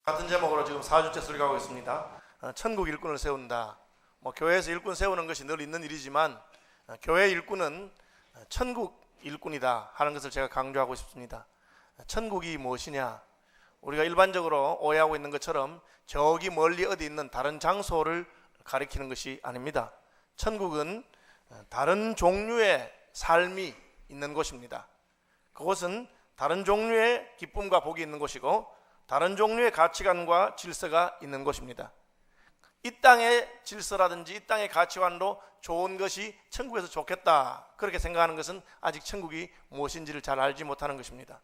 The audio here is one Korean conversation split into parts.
같은 제목으로 지금 4주째 설교하고 있습니다. 천국 일꾼을 세운다. 교회에서 일꾼 세우는 것이 늘 있는 일이지만 교회 일꾼은 천국 일꾼이다 하는 것을 제가 강조하고 싶습니다. 천국이 무엇이냐? 우리가 일반적으로 오해하고 있는 것처럼 저기 멀리 어디 있는 다른 장소를 가리키는 것이 아닙니다. 천국은 다른 종류의 삶이 있는 곳입니다. 그곳은 다른 종류의 기쁨과 복이 있는 곳이고 다른 종류의 가치관과 질서가 있는 곳입니다. 이 땅의 질서라든지 이 땅의 가치관로 좋은 것이 천국에서 좋겠다 그렇게 생각하는 것은 아직 천국이 무엇인지를 잘 알지 못하는 것입니다.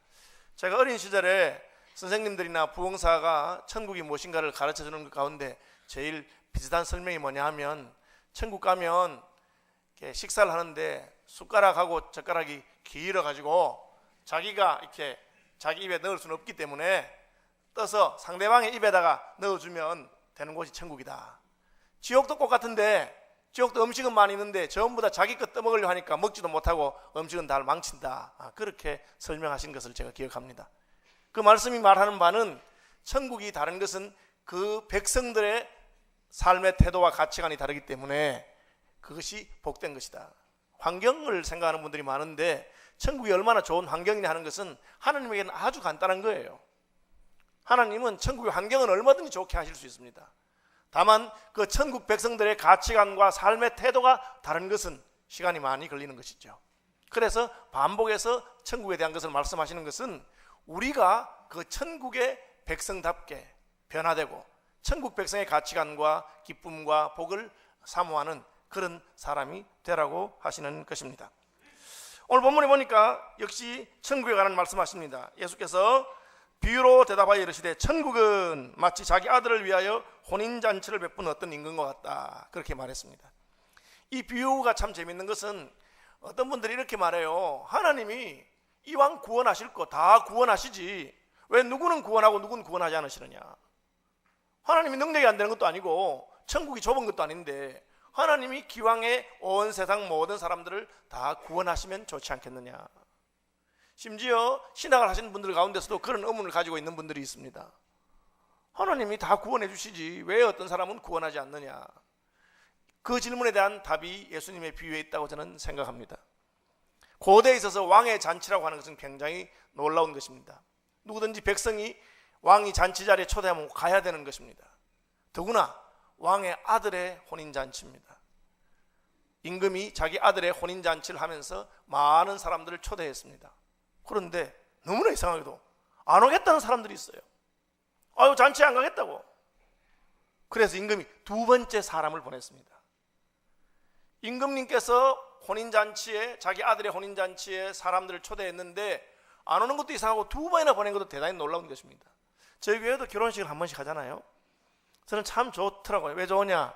제가 어린 시절에 선생님들이나 부흥사가 천국이 무엇인가를 가르쳐주는 것 가운데 제일 비슷한 설명이 뭐냐 하면, 천국 가면 이렇게 식사를 하는데 숟가락하고 젓가락이 길어가지고 자기가 이렇게 자기 입에 넣을 수는 없기 때문에 떠서 상대방의 입에다가 넣어주면 되는 곳이 천국이다. 지옥도 똑같은데 지옥도 음식은 많이 있는데 전부 다 자기 것 떠먹으려고 하니까 먹지도 못하고 음식은 다 망친다. 그렇게 설명하신 것을 제가 기억합니다. 그 말씀이 말하는 바는 천국이 다른 것은 그 백성들의 삶의 태도와 가치관이 다르기 때문에 그것이 복된 것이다. 환경을 생각하는 분들이 많은데 천국이 얼마나 좋은 환경이냐 하는 것은 하나님에게는 아주 간단한 거예요. 하나님은 천국의 환경은 얼마든지 좋게 하실 수 있습니다. 다만 그 천국 백성들의 가치관과 삶의 태도가 다른 것은 시간이 많이 걸리는 것이죠. 그래서 반복해서 천국에 대한 것을 말씀하시는 것은 우리가 그 천국의 백성답게 변화되고 천국 백성의 가치관과 기쁨과 복을 사모하는 그런 사람이 되라고 하시는 것입니다. 오늘 본문에 보니까 역시 천국에 관한 말씀하십니다. 예수께서 비유로 대답하여 이르시되 천국은 마치 자기 아들을 위하여 혼인잔치를 베푼 어떤 임금과 같다 그렇게 말했습니다. 이 비유가 참 재밌는 것은 어떤 분들이 이렇게 말해요. 하나님이 이왕 구원하실 거 다 구원하시지 왜 누구는 구원하고 누구는 구원하지 않으시느냐. 하나님이 능력이 안 되는 것도 아니고 천국이 좁은 것도 아닌데 하나님이 기왕에 온 세상 모든 사람들을 다 구원하시면 좋지 않겠느냐. 심지어 신학을 하시는 분들 가운데서도 그런 의문을 가지고 있는 분들이 있습니다. 하나님이 다 구원해 주시지 왜 어떤 사람은 구원하지 않느냐. 그 질문에 대한 답이 예수님의 비유에 있다고 저는 생각합니다. 고대에 있어서 왕의 잔치라고 하는 것은 굉장히 놀라운 것입니다. 누구든지 백성이 왕이 잔치 자리에 초대하면 가야 되는 것입니다. 더구나 왕의 아들의 혼인잔치입니다. 임금이 자기 아들의 혼인잔치를 하면서 많은 사람들을 초대했습니다. 그런데 너무나 이상하게도 안 오겠다는 사람들이 있어요. 아유, 잔치에 안 가겠다고. 그래서 임금이 두 번째 사람을 보냈습니다. 임금님께서 혼인잔치에, 자기 아들의 혼인잔치에 사람들을 초대했는데 안 오는 것도 이상하고 두 번이나 보낸 것도 대단히 놀라운 것입니다. 저희 교회도 결혼식을 한 번씩 하잖아요. 저는 참 좋더라고요. 왜 좋으냐,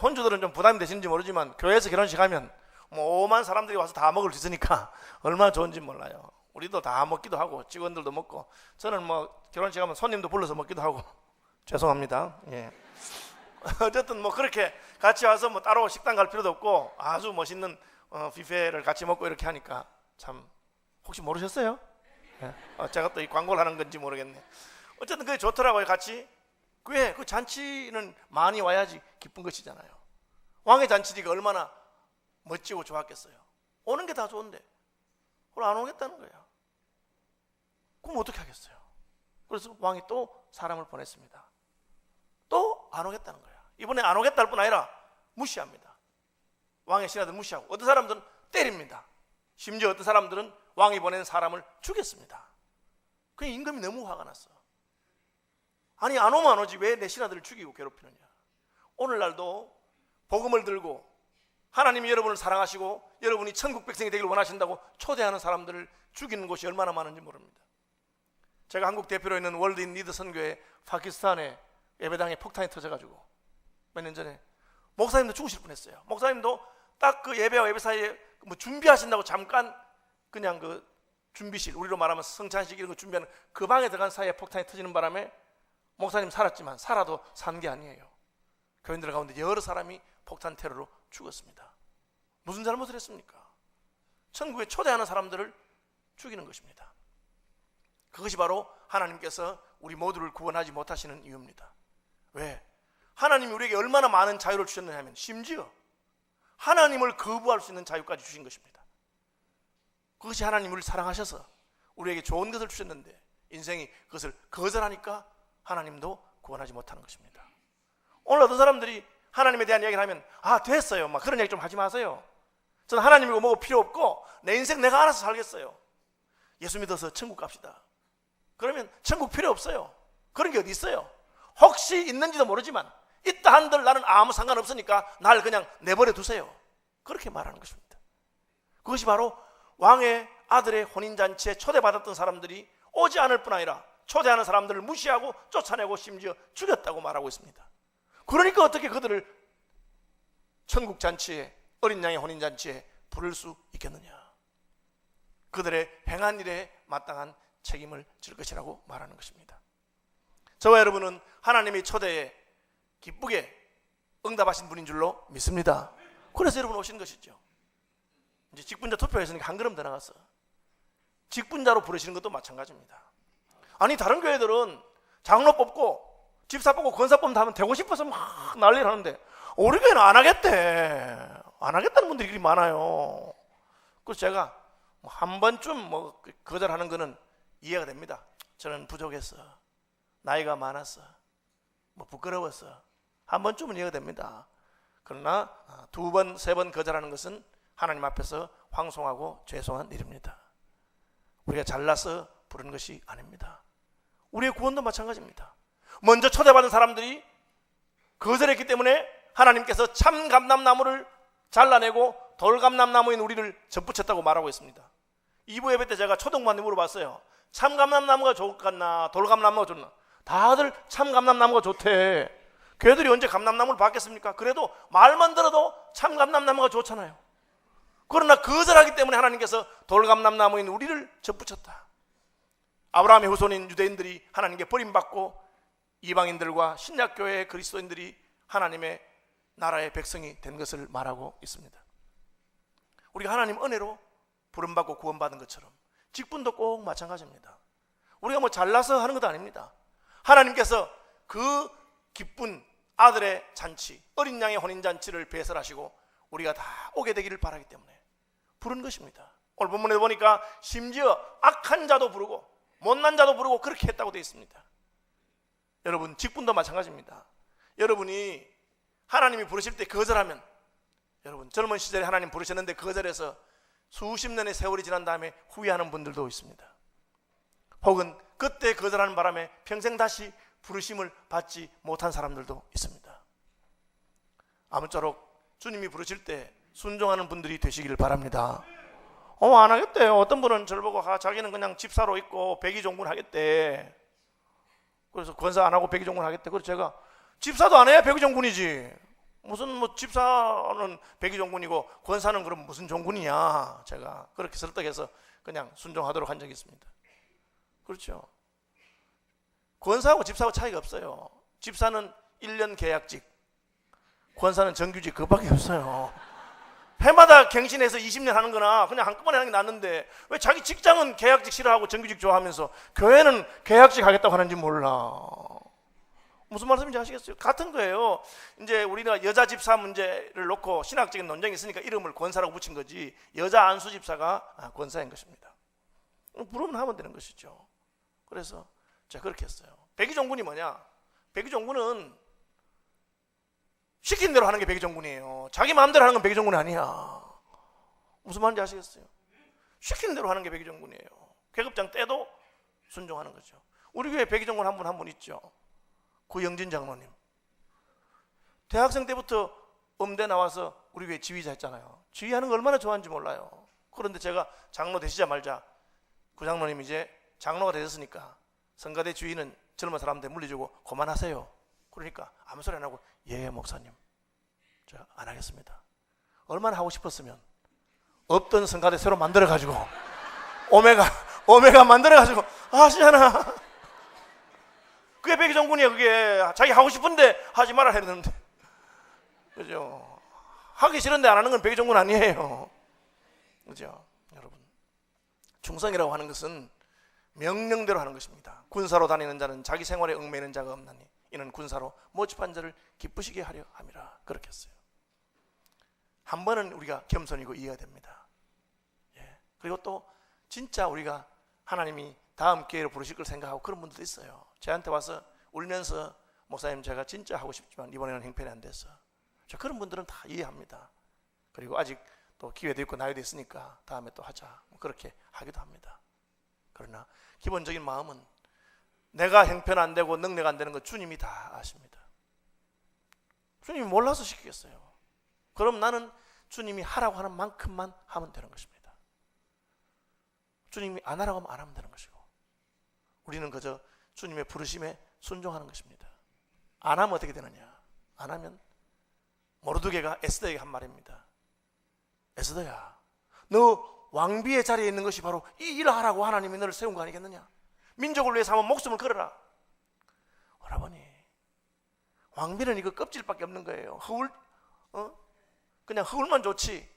혼주들은 좀 부담이 되시는지 모르지만 교회에서 결혼식 하면 오만 사람들이 와서 다 먹을 수 있으니까 얼마나 좋은지 몰라요. 우리도 다 먹기도 하고 직원들도 먹고, 저는 결혼식 하면 손님도 불러서 먹기도 하고 죄송합니다. 예. 어쨌든 그렇게 같이 와서 따로 식당 갈 필요도 없고 아주 멋있는 뷔페를 같이 먹고 이렇게 하니까 참, 혹시 모르셨어요? 예. 제가 또 이 광고를 하는 건지 모르겠네. 어쨌든 그게 좋더라고요. 같이. 왜? 그 잔치는 많이 와야지 기쁜 것이잖아요. 왕의 잔치니까 얼마나 멋지고 좋았겠어요. 오는 게 다 좋은데 그걸 안 오겠다는 거예요. 그럼 어떻게 하겠어요? 그래서 왕이 또 사람을 보냈습니다. 또 안 오겠다는 거예요. 이번에 안 오겠다 할 뿐 아니라 무시합니다. 왕의 신하들 무시하고 어떤 사람들은 때립니다. 심지어 어떤 사람들은 왕이 보낸 사람을 죽였습니다. 그 임금이 너무 화가 났어. 아니, 안 오면 안 오지 왜 내 신하들을 죽이고 괴롭히느냐. 오늘날도 복음을 들고 하나님이 여러분을 사랑하시고 여러분이 천국 백성이 되기를 원하신다고 초대하는 사람들을 죽이는 곳이 얼마나 많은지 모릅니다. 제가 한국 대표로 있는 월드 인 니드 선교회 파키스탄에 예배당에 폭탄이 터져가지고 몇 년 전에 목사님도 죽으실 뻔했어요. 목사님도 딱 그 예배와 예배 사이에 준비하신다고 잠깐 그냥 그 준비실, 우리로 말하면 성찬식 이런 거 준비하는 그 방에 들어간 사이에 폭탄이 터지는 바람에 목사님 살았지만 살아도 산 게 아니에요. 교인들 가운데 여러 사람이 폭탄 테러로 죽었습니다. 무슨 잘못을 했습니까? 천국에 초대하는 사람들을 죽이는 것입니다. 그것이 바로 하나님께서 우리 모두를 구원하지 못하시는 이유입니다. 왜? 하나님이 우리에게 얼마나 많은 자유를 주셨느냐 하면 심지어 하나님을 거부할 수 있는 자유까지 주신 것입니다. 그것이 하나님을 사랑하셔서 우리에게 좋은 것을 주셨는데 인생이 그것을 거절하니까 하나님도 구원하지 못하는 것입니다. 오늘 어떤 사람들이 하나님에 대한 이야기를 하면 됐어요, 막 그런 얘기 좀 하지 마세요. 저는 하나님이고 뭐고 필요 없고 내 인생 내가 알아서 살겠어요. 예수 믿어서 천국 갑시다. 그러면 천국 필요 없어요. 그런 게 어디 있어요? 혹시 있는지도 모르지만 있다 한들 나는 아무 상관없으니까 날 그냥 내버려 두세요. 그렇게 말하는 것입니다. 그것이 바로 왕의 아들의 혼인잔치에 초대받았던 사람들이 오지 않을 뿐 아니라 초대하는 사람들을 무시하고 쫓아내고 심지어 죽였다고 말하고 있습니다. 그러니까 어떻게 그들을 천국 잔치에, 어린 양의 혼인잔치에 부를 수 있겠느냐. 그들의 행한 일에 마땅한 책임을 질 것이라고 말하는 것입니다. 저와 여러분은 하나님의 초대에 기쁘게 응답하신 분인 줄로 믿습니다. 그래서 여러분 오신 것이죠. 이제 직분자 투표했으니까 한 걸음 더 나갔어. 직분자로 부르시는 것도 마찬가지입니다. 아니 다른 교회들은 장로 뽑고 집사 뽑고 권사 뽑는다 하면 되고 싶어서 막 난리를 하는데 우리 교회는 안 하겠대. 안 하겠다는 분들이 그리 많아요. 그래서 제가 한 번쯤 거절하는 거는 이해가 됩니다. 저는 부족했어, 나이가 많았어, 부끄러웠어, 한 번쯤은 이해가 됩니다. 그러나 두 번, 세 번 거절하는 것은 하나님 앞에서 황송하고 죄송한 일입니다. 우리가 잘나서 부르는 것이 아닙니다. 우리의 구원도 마찬가지입니다. 먼저 초대받은 사람들이 거절했기 때문에 하나님께서 참 감람나무를 잘라내고 돌감람나무인 우리를 접붙였다고 말하고 있습니다. 2부 예배 때 제가 초등부한테 물어봤어요. 참 감람나무가 좋겠나 돌감람나무가 좋나? 다들 참 감람나무가 좋대. 걔들이 언제 감람나무를 받겠습니까? 그래도 말만 들어도 참 감람나무가 좋잖아요. 그러나 거절하기 때문에 하나님께서 돌감람나무인 우리를 접붙였다. 아브라함의 후손인 유대인들이 하나님께 버림받고 이방인들과 신약교회의 그리스도인들이 하나님의 나라의 백성이 된 것을 말하고 있습니다. 우리가 하나님 은혜로 부름받고 구원받은 것처럼 직분도 꼭 마찬가지입니다. 우리가 잘나서 하는 것도 아닙니다. 하나님께서 그 기쁜 아들의 잔치, 어린 양의 혼인잔치를 배설하시고 우리가 다 오게 되기를 바라기 때문에 부른 것입니다. 오늘 본문에 보니까 심지어 악한 자도 부르고 못난 자도 부르고 그렇게 했다고 되어 있습니다. 여러분 직분도 마찬가지입니다. 여러분이 하나님이 부르실 때 거절하면, 여러분 젊은 시절에 하나님 부르셨는데 거절해서 수십 년의 세월이 지난 다음에 후회하는 분들도 있습니다. 혹은 그때 거절하는 바람에 평생 다시 부르심을 받지 못한 사람들도 있습니다. 아무쪼록 주님이 부르실 때 순종하는 분들이 되시기를 바랍니다. 안 하겠대요. 어떤 분은 저를 보고 자기는 그냥 집사로 있고 백의종군 하겠대. 그래서 권사 안 하고 백의종군 하겠대. 그래서 제가 집사도 안 해야 백의종군이지. 무슨 집사는 백의종군이고 권사는 그럼 무슨 종군이냐. 제가 그렇게 설득해서 그냥 순종하도록 한 적이 있습니다. 그렇죠. 권사하고 집사하고 차이가 없어요. 집사는 1년 계약직, 권사는 정규직, 그밖에 없어요. 해마다 갱신해서 20년 하는 거나 그냥 한꺼번에 하는 게 낫는데 왜 자기 직장은 계약직 싫어하고 정규직 좋아하면서 교회는 계약직 하겠다고 하는지 몰라. 무슨 말씀인지 아시겠어요? 같은 거예요. 이제 우리가 여자 집사 문제를 놓고 신학적인 논쟁이 있으니까 이름을 권사라고 붙인 거지, 여자 안수 집사가 권사인 것입니다. 부르면 하면 되는 것이죠. 그래서 제가 그렇게 했어요. 백의종군이 뭐냐? 백의종군은 시킨 대로 하는 게 백의종군이에요. 자기 마음대로 하는 건 백의종군이 아니야. 무슨 말인지 아시겠어요? 시킨 대로 하는 게 백의종군이에요. 계급장 때도 순종하는 거죠. 우리 교회 백의종군 한 분 있죠. 구영진 장로님. 대학생 때부터 음대 나와서 우리 교회 지휘자 했잖아요. 지휘하는 거 얼마나 좋아하는지 몰라요. 그런데 제가 장로 되시자마자 구 장로님 이제 장로가 되셨으니까 성가대 주의는 젊은 사람한테 물려주고 그만하세요. 그러니까 아무 소리 안 하고 예 목사님 저 안 하겠습니다. 얼마나 하고 싶었으면 없던 성가대 새로 만들어가지고 오메가 만들어가지고 하시잖아. 그게 백의종군이야. 그게 자기 하고 싶은데 하지 말아야 되는데, 그죠? 하기 싫은데 안 하는 건 백의종군 아니에요. 그죠? 여러분 충성이라고 하는 것은 명령대로 하는 것입니다. 군사로 다니는 자는 자기 생활에 얽매이는 자가 없나니 이는 군사로 모집한 자를 기쁘시게 하려 함이라. 그렇게 했어요. 한 번은 우리가 겸손이고 이해가 됩니다. 예. 그리고 또 진짜 우리가 하나님이 다음 기회로 부르실 걸 생각하고 그런 분들도 있어요. 저한테 와서 울면서 목사님 제가 진짜 하고 싶지만 이번에는 형편이 안 돼서. 저 그런 분들은 다 이해합니다. 그리고 아직 또 기회도 있고 나이도 있으니까 다음에 또 하자, 그렇게 하기도 합니다. 그러나 기본적인 마음은 내가 형편 안 되고 능력 안 되는 거 주님이 다 아십니다. 주님이 몰라서 시키겠어요. 그럼 나는 주님이 하라고 하는 만큼만 하면 되는 것입니다. 주님이 안 하라고 하면 안 하면 되는 것이고, 우리는 그저 주님의 부르심에 순종하는 것입니다. 안 하면 어떻게 되느냐? 안 하면 모르드게가 에스더에게 한 말입니다. 에스더야, 너 왕비의 자리에 있는 것이 바로 이 일을 하라고 하나님이 너를 세운 거 아니겠느냐? 민족을 위해서 한번 목숨을 걸어라. 오라버니, 왕비는 이거 껍질밖에 없는 거예요. 허울, 그냥 허울만 좋지.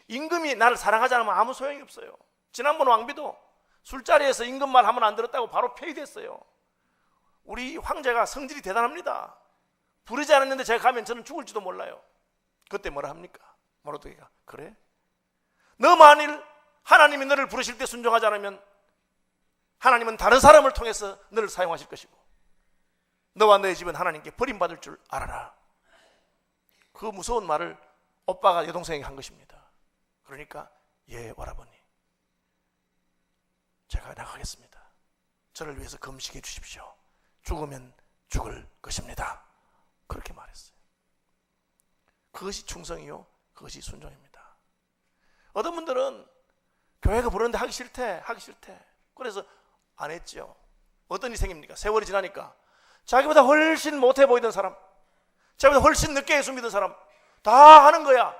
임금이 나를 사랑하지 않으면 아무 소용이 없어요. 지난번 왕비도 술자리에서 임금 말 하면 안 들었다고 바로 폐위됐어요. 우리 황제가 성질이 대단합니다. 부르지 않았는데 제가 가면 저는 죽을지도 몰라요. 그때 뭐라 합니까? 모르드게가, 그래? 너 만일 하나님이 너를 부르실 때 순종하지 않으면 하나님은 다른 사람을 통해서 너를 사용하실 것이고 너와 너의 집은 하나님께 버림받을 줄 알아라. 그 무서운 말을 오빠가 여동생에게 한 것입니다. 그러니까 예, 오라버니, 제가 나가겠습니다. 저를 위해서 금식해 주십시오. 죽으면 죽을 것입니다. 그렇게 말했어요. 그것이 충성이요, 그것이 순종입니다. 어떤 분들은 교회가 부르는데 하기 싫대. 그래서 안 했죠. 어떤 일이 생깁니까? 세월이 지나니까 자기보다 훨씬 못해 보이던 사람, 자기보다 훨씬 늦게 예수 믿은 사람 다 하는 거야.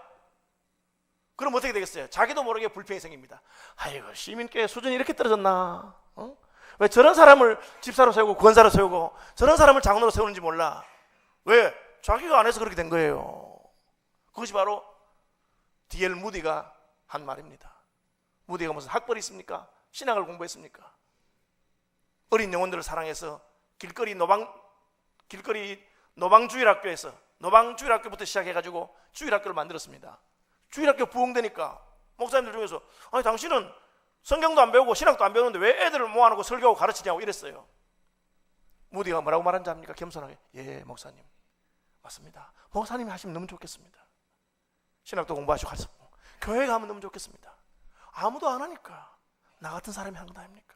그럼 어떻게 되겠어요? 자기도 모르게 불평이 생깁니다. 아이고, 시민교회 수준이 이렇게 떨어졌나? 왜 저런 사람을 집사로 세우고 권사로 세우고 저런 사람을 장로로 세우는지 몰라. 왜? 자기가 안 해서 그렇게 된 거예요. 그것이 바로 D.L. 무디가 한 말입니다. 무디가 무슨 학벌이 있습니까? 신학을 공부했습니까? 어린 영혼들을 사랑해서 길거리 노방주일학교에서 노방주일학교부터 시작해가지고 주일학교를 만들었습니다. 주일학교 부흥되니까 목사님들 중에서 아니 당신은 성경도 안 배우고 신학도 안 배우는데 왜 애들을 모아놓고 설교하고 가르치냐고 이랬어요. 무디가 뭐라고 말한지 압니까? 겸손하게, 예 목사님 맞습니다. 목사님이 하시면 너무 좋겠습니다. 신학도 공부하시고 가르치고 교회 가면 너무 좋겠습니다. 아무도 안 하니까 나 같은 사람이 하는 거 아닙니까?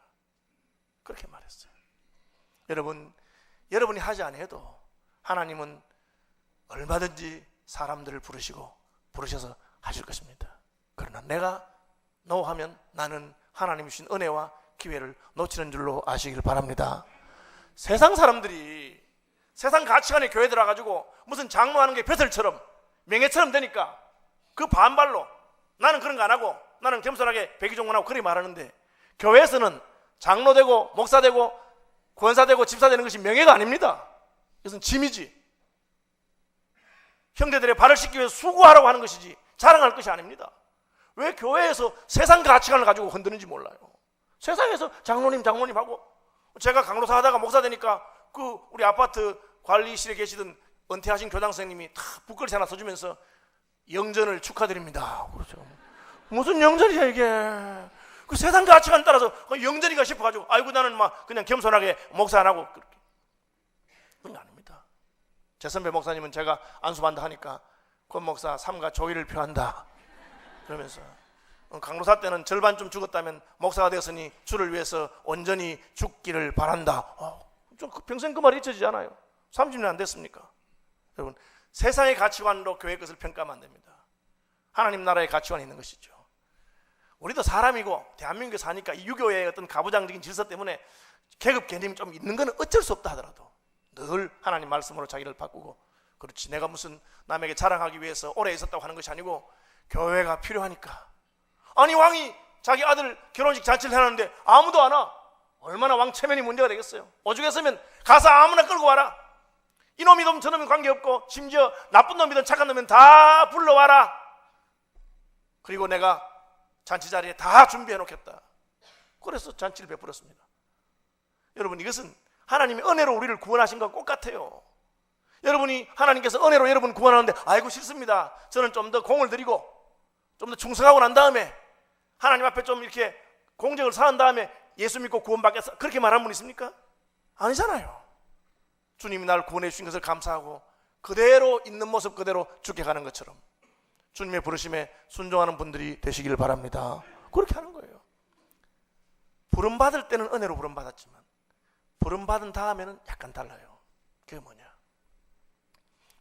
그렇게 말했어요. 여러분이 하지 않아도 하나님은 얼마든지 사람들을 부르셔서 하실 것입니다. 그러나 내가 노하면 나는 하나님이 주신 은혜와 기회를 놓치는 줄로 아시길 바랍니다. 세상 사람들이 세상 가치관에 교회 들어가지고 무슨 장로하는 게 벼슬처럼 명예처럼 되니까 그 반발로 나는 그런 거 안 하고 나는 겸손하게 백의종군하고 그렇게 말하는데, 교회에서는 장로 되고 목사 되고 권사 되고 집사 되는 것이 명예가 아닙니다. 이것은 짐이지. 형제들의 발을 씻기 위해서 수고하라고 하는 것이지 자랑할 것이 아닙니다. 왜 교회에서 세상 가치관을 가지고 흔드는지 몰라요. 세상에서 장로님 하고, 제가 강로사 하다가 목사 되니까 그 우리 아파트 관리실에 계시던 은퇴하신 교장 선생님이 다 북글씨 하나 써주면서 영전을 축하드립니다. 그렇죠. 무슨 영전이야 이게? 그 세상 가치관 따라서 영전이가 싶어가지고 아이고 나는 막 그냥 겸손하게 목사 안 하고 그렇게. 그건 아닙니다. 제 선배 목사님은 제가 안수반다 하니까 권 목사 삼가 조의를 표한다 그러면서 강로사 때는 절반 좀 죽었다면 목사가 되었으니 주를 위해서 온전히 죽기를 바란다. 좀 평생 그 말이 잊혀지지 않아요. 30년 안 됐습니까? 여러분, 세상의 가치관으로 교회 것을 평가하면 안 됩니다. 하나님 나라의 가치관이 있는 것이죠. 우리도 사람이고 대한민국에 사니까 이 유교의 어떤 가부장적인 질서 때문에 계급 개념이 좀 있는 건 어쩔 수 없다 하더라도 늘 하나님 말씀으로 자기를 바꾸고, 그렇지 내가 무슨 남에게 자랑하기 위해서 오래 있었다고 하는 것이 아니고 교회가 필요하니까. 아니 왕이 자기 아들 결혼식 잔치를 해놨는데 아무도 안 와. 얼마나 왕 체면이 문제가 되겠어요. 오죽했으면 가서 아무나 끌고 와라. 이놈이든 저놈이 관계없고 심지어 나쁜 놈이든 착한 놈이든 다 불러와라. 그리고 내가 잔치 자리에 다 준비해 놓겠다. 그래서 잔치를 베풀었습니다. 여러분, 이것은 하나님이 은혜로 우리를 구원하신 것과 똑같아요. 여러분이 하나님께서 은혜로 여러분 구원하는데 아이고 싫습니다, 저는 좀 더 공을 들이고 좀 더 충성하고 난 다음에 하나님 앞에 좀 이렇게 공적을 쌓은 다음에 예수 믿고 구원받겠어, 그렇게 말하는 분 있습니까? 아니잖아요. 주님이 나를 구원해 주신 것을 감사하고 그대로 있는 모습 그대로 죽게 가는 것처럼 주님의 부르심에 순종하는 분들이 되시길 바랍니다. 그렇게 하는 거예요. 부름받을 때는 은혜로 부름받았지만 부름받은 다음에는 약간 달라요. 그게 뭐냐?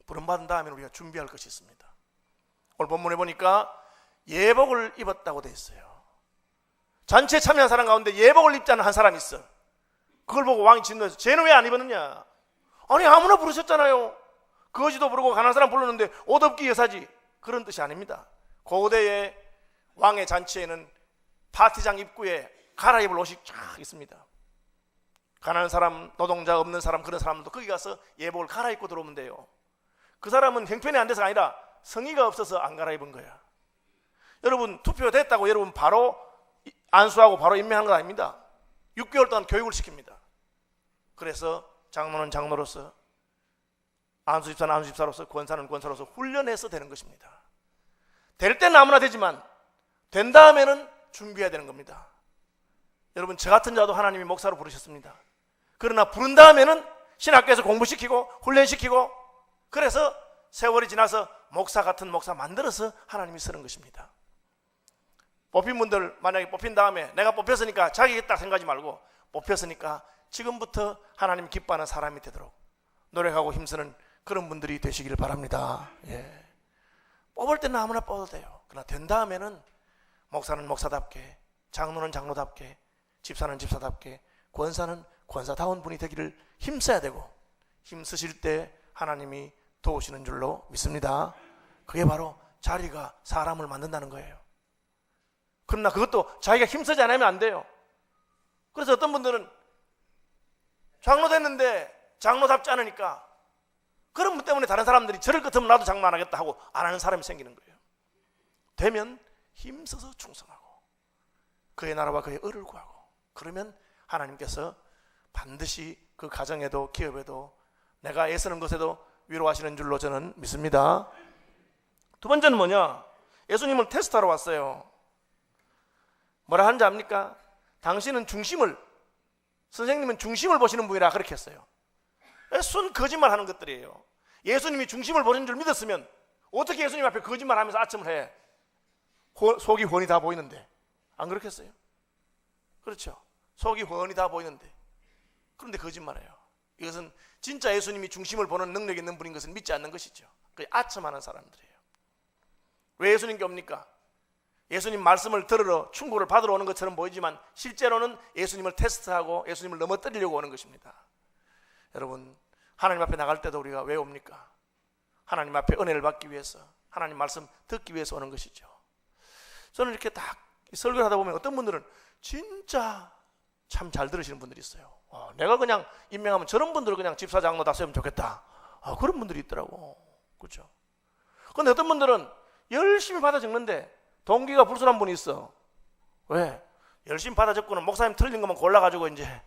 부름받은 다음에는 우리가 준비할 것이 있습니다. 오늘 본문에 보니까 예복을 입었다고 되어 있어요. 잔치에 참여한 사람 가운데 예복을 입지 않은 한 사람이 있어. 그걸 보고 왕이 진노해서 쟤는 왜 안 입었느냐? 아니 아무나 부르셨잖아요. 거지도 부르고 가난한 사람 불렀는데 옷 없기 여사지, 그런 뜻이 아닙니다. 고대의 왕의 잔치에는 파티장 입구에 갈아입을 옷이 쫙 있습니다. 가난한 사람, 노동자 없는 사람, 그런 사람도 거기 가서 예복을 갈아입고 들어오면 돼요. 그 사람은 형편이 안 돼서가 아니라 성의가 없어서 안 갈아입은 거야. 여러분, 투표됐다고 여러분 바로 안수하고 바로 임명한 건 아닙니다. 6개월 동안 교육을 시킵니다. 그래서 장로는 장로로서, 안수집사는 안수집사로서, 권사는 권사로서 훈련해서 되는 것입니다. 될 때는 아무나 되지만 된 다음에는 준비해야 되는 겁니다. 여러분, 저 같은 자도 하나님이 목사로 부르셨습니다. 그러나 부른 다음에는 신학교에서 공부시키고 훈련시키고, 그래서 세월이 지나서 목사 같은 목사 만들어서 하나님이 쓰는 것입니다. 뽑힌 분들, 만약에 뽑힌 다음에 내가 뽑혔으니까 자기겠다 생각하지 말고, 뽑혔으니까 지금부터 하나님 기뻐하는 사람이 되도록 노력하고 힘쓰는 그런 분들이 되시길 바랍니다. 예. 뽑을 때는 아무나 뽑아도 돼요. 그러나 된 다음에는 목사는 목사답게, 장로는 장로답게, 집사는 집사답게, 권사는 권사다운 분이 되기를 힘써야 되고, 힘쓰실 때 하나님이 도우시는 줄로 믿습니다. 그게 바로 자리가 사람을 만든다는 거예요. 그러나 그것도 자기가 힘쓰지 않으면 안 돼요. 그래서 어떤 분들은 장로 됐는데 장로답지 않으니까 그런 분 때문에 다른 사람들이 저럴 것 같으면 나도 장로 안 하겠다 하고 안 하는 사람이 생기는 거예요. 되면 힘써서 충성하고 그의 나라와 그의 의를 구하고, 그러면 하나님께서 반드시 그 가정에도 기업에도 내가 애쓰는 것에도 위로하시는 줄로 저는 믿습니다. 두 번째는 뭐냐? 예수님을 테스트하러 왔어요. 뭐라 하는지 압니까? 당신은 중심을, 선생님은 중심을 보시는 분이라 그렇게 했어요. 순 거짓말 하는 것들이에요. 예수님이 중심을 보시는 줄 믿었으면 어떻게 예수님 앞에 거짓말하면서 아첨을 해? 속이 훤히 다 보이는데. 안 그렇겠어요? 그렇죠. 속이 훤히 다 보이는데. 그런데 거짓말해요. 이것은 진짜 예수님이 중심을 보는 능력 있는 분인 것을 믿지 않는 것이죠. 아첨하는 사람들이에요. 왜 예수님께 옵니까? 예수님 말씀을 들으러 충고를 받으러 오는 것처럼 보이지만 실제로는 예수님을 테스트하고 예수님을 넘어뜨리려고 오는 것입니다. 여러분, 하나님 앞에 나갈 때도 우리가 왜 옵니까? 하나님 앞에 은혜를 받기 위해서, 하나님 말씀 듣기 위해서 오는 것이죠. 저는 이렇게 딱 설교를 하다 보면 어떤 분들은 진짜 참 잘 들으시는 분들이 있어요. 내가 그냥 임명하면 저런 분들을 그냥 집사 장로 다 세우면 좋겠다. 그런 분들이 있더라고. 그렇죠? 그런데 어떤 분들은 열심히 받아 적는데 동기가 불순한 분이 있어. 왜? 열심히 받아 적고는 목사님 틀린 것만 골라가지고 이제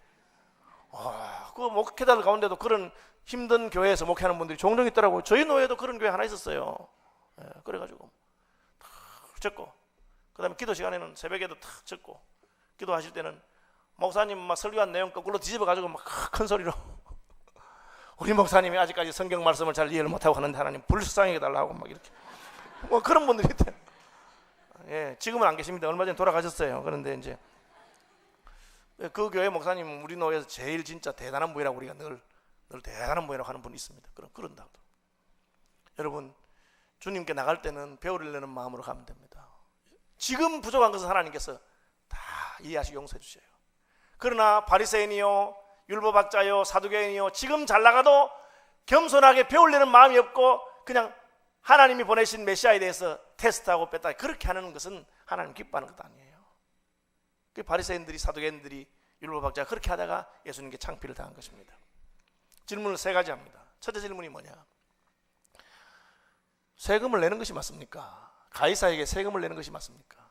그 목회자들 가운데도 그런 힘든 교회에서 목회하는 분들이 종종 있더라고요. 저희 노예도 그런 교회 하나 있었어요. 그래가지고 탁 적고, 그 다음에 기도 시간에는 새벽에도 탁 적고, 기도하실 때는 목사님 막 설교한 내용 거꾸로 뒤집어가지고 막 큰 소리로 우리 목사님이 아직까지 성경 말씀을 잘 이해를 못하고 하는데 하나님 불쌍하게 달라고 막 이렇게 그런 분들이 있대요. 예, 지금은 안 계십니다. 얼마 전에 돌아가셨어요. 그런데 이제 그 교회 목사님 우리 노예에서 제일 진짜 대단한 분이라고 우리가 늘 대단한 분이라고 하는 분이 있습니다. 그런다고. 여러분, 주님께 나갈 때는 배우려는 마음으로 가면 됩니다. 지금 부족한 것은 하나님께서 다 이해하시고 용서해 주셔요. 그러나 바리새인이요, 율법학자요, 사두개인이요, 지금 잘 나가도 겸손하게 배우려는 마음이 없고 그냥 하나님이 보내신 메시아에 대해서 테스트하고 뺐다, 그렇게 하는 것은 하나님 기뻐하는 것도 아니에요. 그 바리새인들이, 사두개인들이, 율법학자가 그렇게 하다가 예수님께 창피를 당한 것입니다. 질문을 세 가지 합니다. 첫째 질문이 뭐냐? 세금을 내는 것이 맞습니까? 가이사에게 세금을 내는 것이 맞습니까?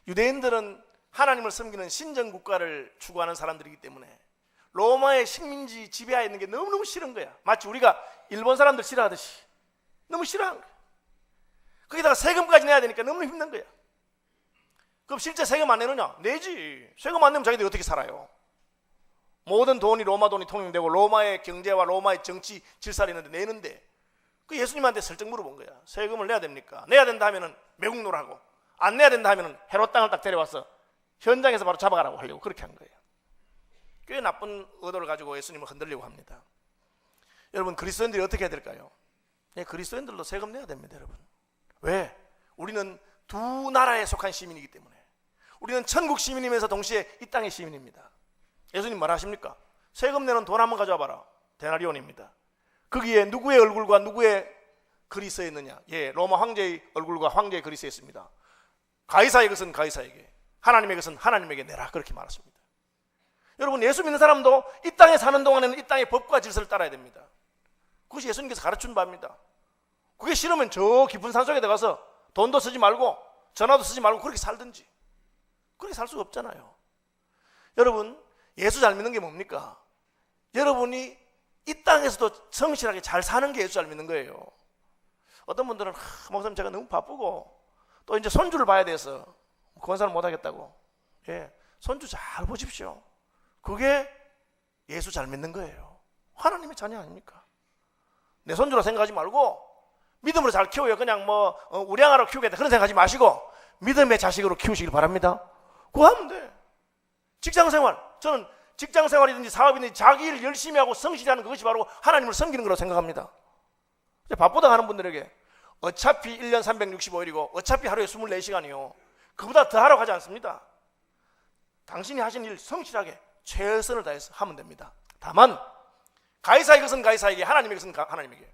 유대인들은 하나님을 섬기는 신정국가를 추구하는 사람들이기 때문에 로마의 식민지 지배하에 있는 게 너무너무 싫은 거야. 마치 우리가 일본 사람들 싫어하듯이 너무 싫어하는 거야. 거기다가 세금까지 내야 되니까 너무 힘든 거야. 그럼 실제 세금 안 내느냐? 내지. 세금 안 내면 자기들이 어떻게 살아요? 모든 돈이 로마 돈이 통용되고 로마의 경제와 로마의 정치 질서를 있는데 내는데, 그 예수님한테 슬쩍 물어본 거야. 세금을 내야 됩니까? 내야 된다 하면은 매국노라고, 안 내야 된다 하면은 헤롯 땅을 딱 데려와서 현장에서 바로 잡아가라고 하려고 그렇게 한 거예요. 꽤 나쁜 의도를 가지고 예수님을 흔들려고 합니다. 여러분, 그리스도인들이 어떻게 해야 될까요? 네, 그리스도인들도 세금 내야 됩니다, 여러분. 왜? 우리는 두 나라에 속한 시민이기 때문에. 우리는 천국 시민이면서 동시에 이 땅의 시민입니다. 예수님 말하십니까? 세금 내는 돈 한번 가져와 봐라. 데나리온입니다. 거기에 누구의 얼굴과 누구의 글이 써 있느냐? 예, 로마 황제의 얼굴과 황제의 글이 써 있습니다. 가이사의 것은 가이사에게, 하나님의 것은 하나님에게 내라. 그렇게 말했습니다. 여러분, 예수 믿는 사람도 이 땅에 사는 동안에는 이 땅의 법과 질서를 따라야 됩니다. 그것이 예수님께서 가르친 바입니다. 그게 싫으면 저 깊은 산속에 들어가서 돈도 쓰지 말고 전화도 쓰지 말고 그렇게 살든지. 그렇게 살 수가 없잖아요. 여러분, 예수 잘 믿는 게 뭡니까? 여러분이 이 땅에서도 성실하게 잘 사는 게 예수 잘 믿는 거예요. 어떤 분들은 목사님 제가 너무 바쁘고 또 이제 손주를 봐야 돼서 권사를 못 하겠다고. 예, 손주 잘 보십시오. 그게 예수 잘 믿는 거예요. 하나님의 자녀 아닙니까? 내 손주라 생각하지 말고 믿음으로 잘 키워요. 그냥 뭐 우량아로 키우겠다 그런 생각하지 마시고 믿음의 자식으로 키우시길 바랍니다. 그거 하면 돼. 직장생활, 저는 직장생활이든지 사업이든지 자기 일 열심히 하고 성실히 하는 그것이 바로 하나님을 섬기는 거라고 생각합니다. 바쁘다 하는 분들에게 어차피 1년 365일이고 어차피 하루에 24시간이요. 그보다 더 하라고 하지 않습니다. 당신이 하신 일 성실하게 최선을 다해서 하면 됩니다. 다만 가이사의 것은 가이사에게, 하나님의 것은 하나님에게.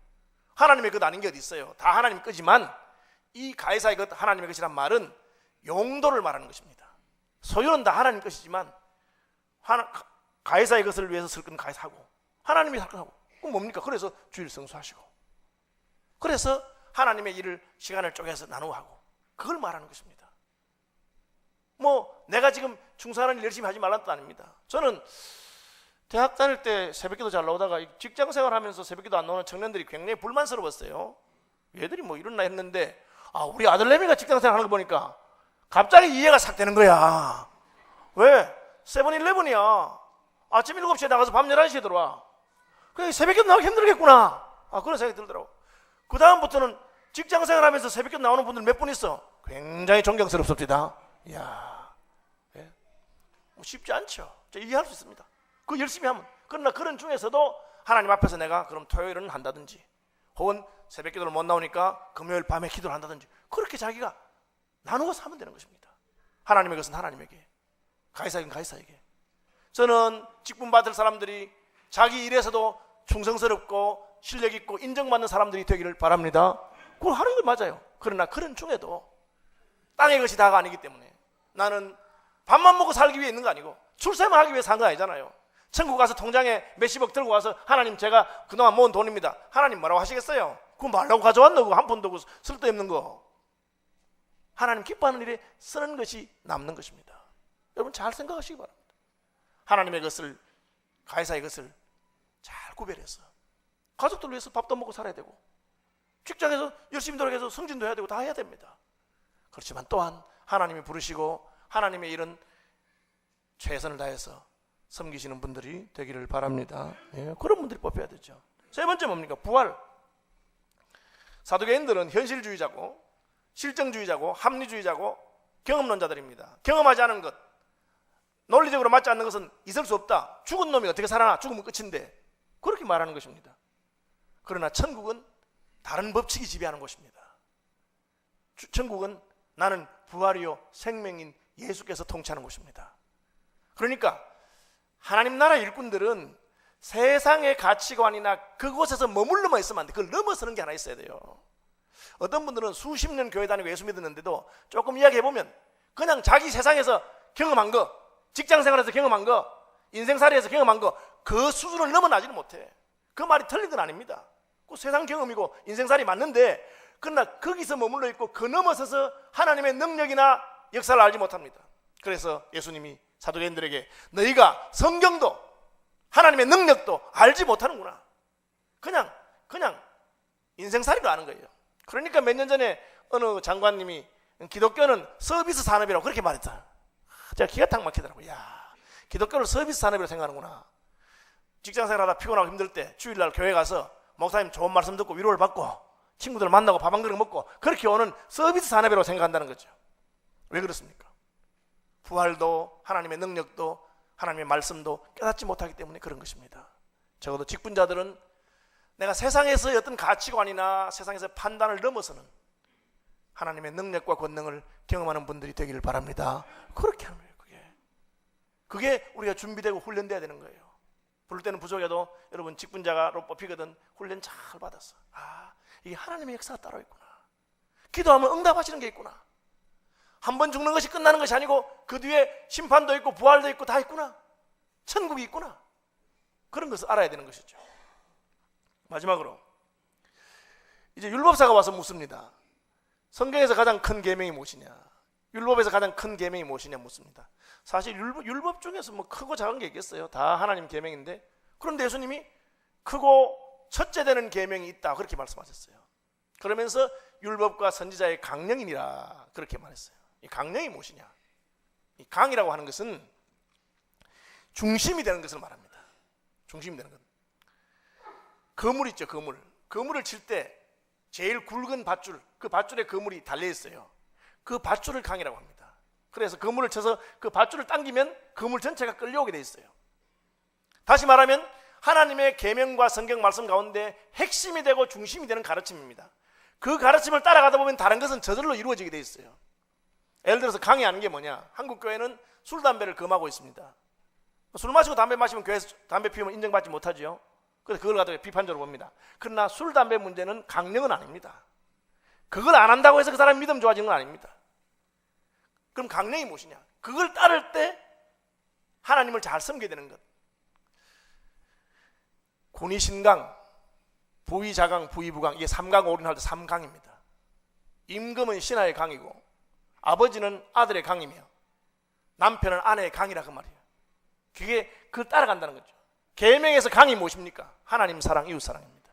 하나님의 것 아닌 게 어디 있어요. 다 하나님 거지만 이 가이사의 것, 하나님의 것이란 말은 용도를 말하는 것입니다. 소유는 다 하나님 것이지만 가이사의 것을 위해서 쓸 건 가이사하고 하나님이 할 건 하고. 그건 뭡니까? 그래서 주일 성수하시고 그래서 하나님의 일을 시간을 쪼개서 나누어 하고 그걸 말하는 것입니다. 뭐 내가 지금 충성하는 일 열심히 하지 말라는 뜻 아닙니다. 저는 대학 다닐 때 새벽기도 잘 나오다가 직장생활 하면서 새벽기도 안 나오는 청년들이 굉장히 불만스러웠어요. 얘들이 뭐 이랬나 했는데 우리 아들내미가 직장생활 하는 거 보니까 갑자기 이해가 싹 되는 거야. 왜? 세븐일레븐이야. 아침 7시에 나가서 밤 11시에 들어와. 그래, 새벽기도 나오기 힘들겠구나. 그런 생각이 들더라고. 그 다음부터는 직장생활 하면서 새벽기도 나오는 분들 몇 분 있어. 굉장히 존경스럽습니다. 이야, 예? 뭐 쉽지 않죠. 이해할 수 있습니다. 그거 열심히 하면. 그러나 그런 중에서도 하나님 앞에서 내가 그럼 토요일은 한다든지 혹은 새벽 기도를 못 나오니까 금요일 밤에 기도를 한다든지 그렇게 자기가 나누어서 하면 되는 것입니다. 하나님의 것은 하나님에게, 가이사에게는 가이사에게. 저는 직분 받을 사람들이 자기 일에서도 충성스럽고 실력 있고 인정받는 사람들이 되기를 바랍니다. 그걸 하는 게 맞아요. 그러나 그런 중에도 땅의 것이 다가 아니기 때문에 나는 밥만 먹고 살기 위해 있는 거 아니고 출세만 하기 위해 산 거 아니잖아요. 천국 가서 통장에 몇십억 들고 와서 하나님 제가 그동안 모은 돈입니다. 하나님 뭐라고 하시겠어요? 그거 말라고 가져왔노? 그거 한 푼도 없고 쓸데없는 거. 하나님 기뻐하는 일에 쓰는 것이 남는 것입니다. 여러분 잘 생각하시기 바랍니다. 하나님의 것을, 가이사의 것을 잘 구별해서 가족들 위해서 밥도 먹고 살아야 되고 직장에서 열심히 노력해서 승진도 해야 되고 다 해야 됩니다. 그렇지만 또한 하나님이 부르시고 하나님의 일은 최선을 다해서 섬기시는 분들이 되기를 바랍니다. 예, 그런 분들이 뽑혀야 되죠. 세 번째 뭡니까? 부활. 사두개인들은 현실주의자고 실정주의자고 합리주의자고 경험론자들입니다. 경험하지 않은 것, 논리적으로 맞지 않는 것은 있을 수 없다. 죽은 놈이 어떻게 살아나? 죽으면 끝인데. 그렇게 말하는 것입니다. 그러나 천국은 다른 법칙이 지배하는 곳입니다. 천국은 나는 부활이요 생명인 예수께서 통치하는 곳입니다. 그러니까 하나님 나라 일꾼들은 세상의 가치관이나 그곳에서 머물러만 있으면 안 돼. 그걸 넘어서는 게 하나 있어야 돼요. 어떤 분들은 수십 년 교회 다니고 예수 믿었는데도 조금 이야기해보면 그냥 자기 세상에서 경험한 거, 직장생활에서 경험한 거, 인생살이에서 경험한 거, 그 수준을 넘어나지는 못해. 그 말이 틀린 건 아닙니다. 그 세상 경험이고 인생살이 맞는데 그러나 거기서 머물러 있고 그 넘어서서 하나님의 능력이나 역사를 알지 못합니다. 그래서 예수님이 사도개인들에게 너희가 성경도 하나님의 능력도 알지 못하는구나. 그냥 인생살이로 아는 거예요. 그러니까 몇 년 전에 어느 장관님이 기독교는 서비스 산업이라고 그렇게 말했다. 제가 기가 탁 막히더라고요. 야, 기독교를 서비스 산업이라고 생각하는구나. 직장생활하다 피곤하고 힘들 때 주일날 교회 가서 목사님 좋은 말씀 듣고 위로를 받고 친구들 만나고 밥 한 그릇 먹고 그렇게 오는 서비스 산업이라고 생각한다는 거죠. 왜 그렇습니까? 부활도 하나님의 능력도 하나님의 말씀도 깨닫지 못하기 때문에 그런 것입니다. 적어도 직분자들은 내가 세상에서의 어떤 가치관이나 세상에서의 판단을 넘어서는 하나님의 능력과 권능을 경험하는 분들이 되기를 바랍니다. 그렇게 하는 거예요. 그게 우리가 준비되고 훈련돼야 되는 거예요. 부를 때는 부족해도 여러분 직분자로 뽑히거든 훈련 잘 받았어. 아, 이게 하나님의 역사가 따로 있구나. 기도하면 응답하시는 게 있구나. 한 번 죽는 것이 끝나는 것이 아니고 그 뒤에 심판도 있고 부활도 있고 다 있구나. 천국이 있구나. 그런 것을 알아야 되는 것이죠. 마지막으로 이제 율법사가 와서 묻습니다. 성경에서 가장 큰 계명이 무엇이냐? 율법에서 가장 큰 계명이 무엇이냐 묻습니다. 사실 율법 중에서 뭐 크고 작은 게 있겠어요? 다 하나님 계명인데, 그런데 예수님이 크고 첫째 되는 계명이 있다 그렇게 말씀하셨어요. 그러면서 율법과 선지자의 강령이니라 그렇게 말했어요. 이 강령이 무엇이냐? 이 강이라고 하는 것은 중심이 되는 것을 말합니다. 중심이 되는 것. 거물 있죠, 거물. 거물을 칠 때 제일 굵은 밧줄, 그 밧줄에 거물이 달려 있어요. 그 밧줄을 강이라고 합니다. 그래서 거물을 쳐서 그 밧줄을 당기면 거물 전체가 끌려오게 돼 있어요. 다시 말하면 하나님의 계명과 성경 말씀 가운데 핵심이 되고 중심이 되는 가르침입니다. 그 가르침을 따라가다 보면 다른 것은 저절로 이루어지게 돼 있어요. 예를 들어서 강의하는 게 뭐냐? 한국 교회는 술, 담배를 금하고 있습니다. 술 마시고 담배 마시면 교회에서 담배 피우면 인정받지 못하죠. 그래서 그걸 갖다가 비판적으로 봅니다. 그러나 술, 담배 문제는 강령은 아닙니다. 그걸 안 한다고 해서 그 사람이 믿음 좋아지는 건 아닙니다. 그럼 강령이 무엇이냐? 그걸 따를 때 하나님을 잘 섬겨야 되는 것. 군의신강, 부의자강, 부의부강, 이게 삼강 오륜할 때 삼강입니다. 임금은 신하의 강이고 아버지는 아들의 강이며 남편은 아내의 강이라 그 말이에요. 그게 그걸 따라간다는 거죠. 계명에서 강이 무엇입니까? 하나님 사랑, 이웃 사랑입니다.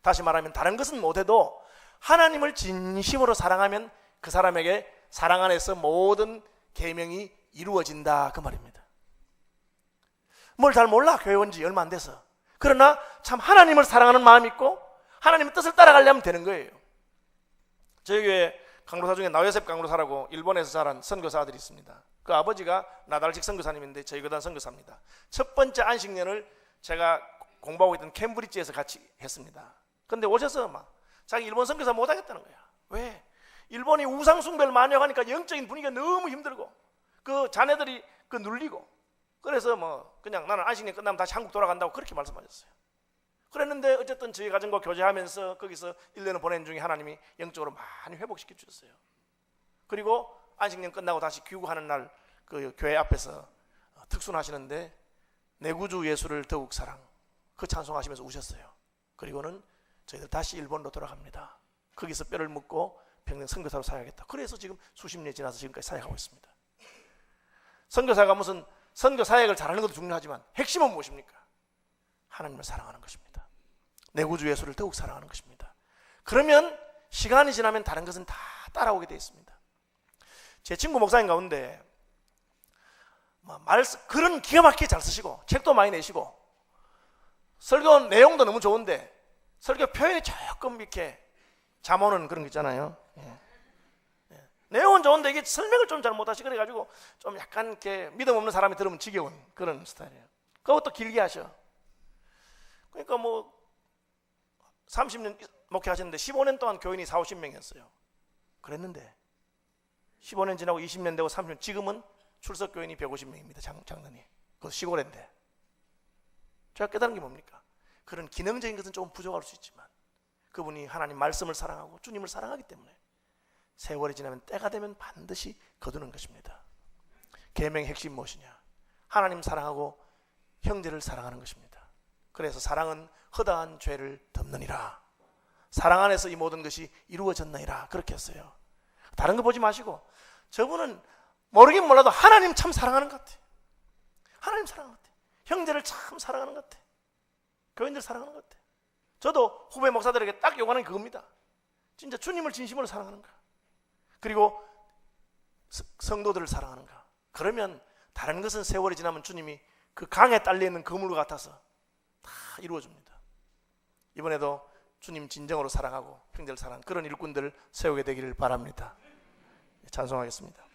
다시 말하면 다른 것은 못해도 하나님을 진심으로 사랑하면 그 사람에게 사랑 안에서 모든 계명이 이루어진다 그 말입니다. 뭘 잘 몰라, 교회 온 지 얼마 안 돼서. 그러나 참 하나님을 사랑하는 마음이 있고 하나님의 뜻을 따라가려면 되는 거예요. 저희 교회 강로사 중에 나요셉 강로사라고 일본에서 자란 선교사 아들이 있습니다. 그 아버지가 나달식 선교사님인데 저희 교단 선교사입니다. 첫 번째 안식년을 제가 공부하고 있던 캠브리지에서 같이 했습니다. 근데 오셔서 막 자기 일본 선교사 못 하겠다는 거야. 왜? 일본이 우상 숭배를 많이 하니까 영적인 분위기가 너무 힘들고 그 자네들이 그 눌리고, 그래서 뭐 그냥 나는 안식년 끝나면 다시 한국 돌아간다고 그렇게 말씀하셨어요. 그랬는데 어쨌든 저희 가정과 교제하면서 거기서 1년을 보낸 중에 하나님이 영적으로 많이 회복시켜 주셨어요. 그리고 안식년 끝나고 다시 귀국하는 날 그 교회 앞에서 특순하시는데 내 구주 예수를 더욱 사랑, 그 찬송하시면서 우셨어요. 그리고는 저희들 다시 일본으로 돌아갑니다. 거기서 뼈를 묻고 평생 선교사로 사역하겠다. 그래서 지금 수십 년 지나서 지금까지 사역하고 있습니다. 선교사가 무슨 선교 사역을 잘하는 것도 중요하지만 핵심은 무엇입니까? 하나님을 사랑하는 것입니다. 내 구주 예수를 더욱 사랑하는 것입니다. 그러면 시간이 지나면 다른 것은 다 따라오게 되어 있습니다. 제 친구 목사님 가운데 글은 기가 막히게 잘 쓰시고 책도 많이 내시고 설교 내용도 너무 좋은데 설교 표현이 조금 이렇게 잠오는 그런 거 있잖아요. 내용은 좋은데 이게 설명을 좀 잘 못하시 그래가지고 좀 약간 이렇게 믿음 없는 사람이 들으면 지겨운 그런 스타일이에요. 그것도 길게 하셔. 그러니까 뭐 30년 목회하셨는데 15년 동안 교인이 40-50명이었어요. 그랬는데 15년 지나고 20년 되고 30년, 지금은 출석 교인이 150명입니다. 장로님. 그것도 시골인데. 제가 깨달은 게 뭡니까? 그런 기능적인 것은 조금 부족할 수 있지만 그분이 하나님 말씀을 사랑하고 주님을 사랑하기 때문에 세월이 지나면 때가 되면 반드시 거두는 것입니다. 계명의 핵심 무엇이냐? 하나님 사랑하고 형제를 사랑하는 것입니다. 그래서 사랑은 허다한 죄를 덮느니라. 사랑 안에서 이 모든 것이 이루어졌느니라. 그렇게 했어요. 다른 거 보지 마시고 저분은 모르긴 몰라도 하나님 참 사랑하는 것 같아요. 하나님 사랑하는 것 같아요. 형제를 참 사랑하는 것 같아. 교인들 사랑하는 것 같아. 저도 후배 목사들에게 딱 요구하는 게 그겁니다. 진짜 주님을 진심으로 사랑하는가, 그리고 성도들을 사랑하는가. 그러면 다른 것은 세월이 지나면 주님이 그 강에 딸려있는 그물과 같아서 다 이루어줍니다. 이번에도 주님 진정으로 사랑하고 형제를 사랑하는 그런 일꾼들 세우게 되기를 바랍니다. 찬송하겠습니다.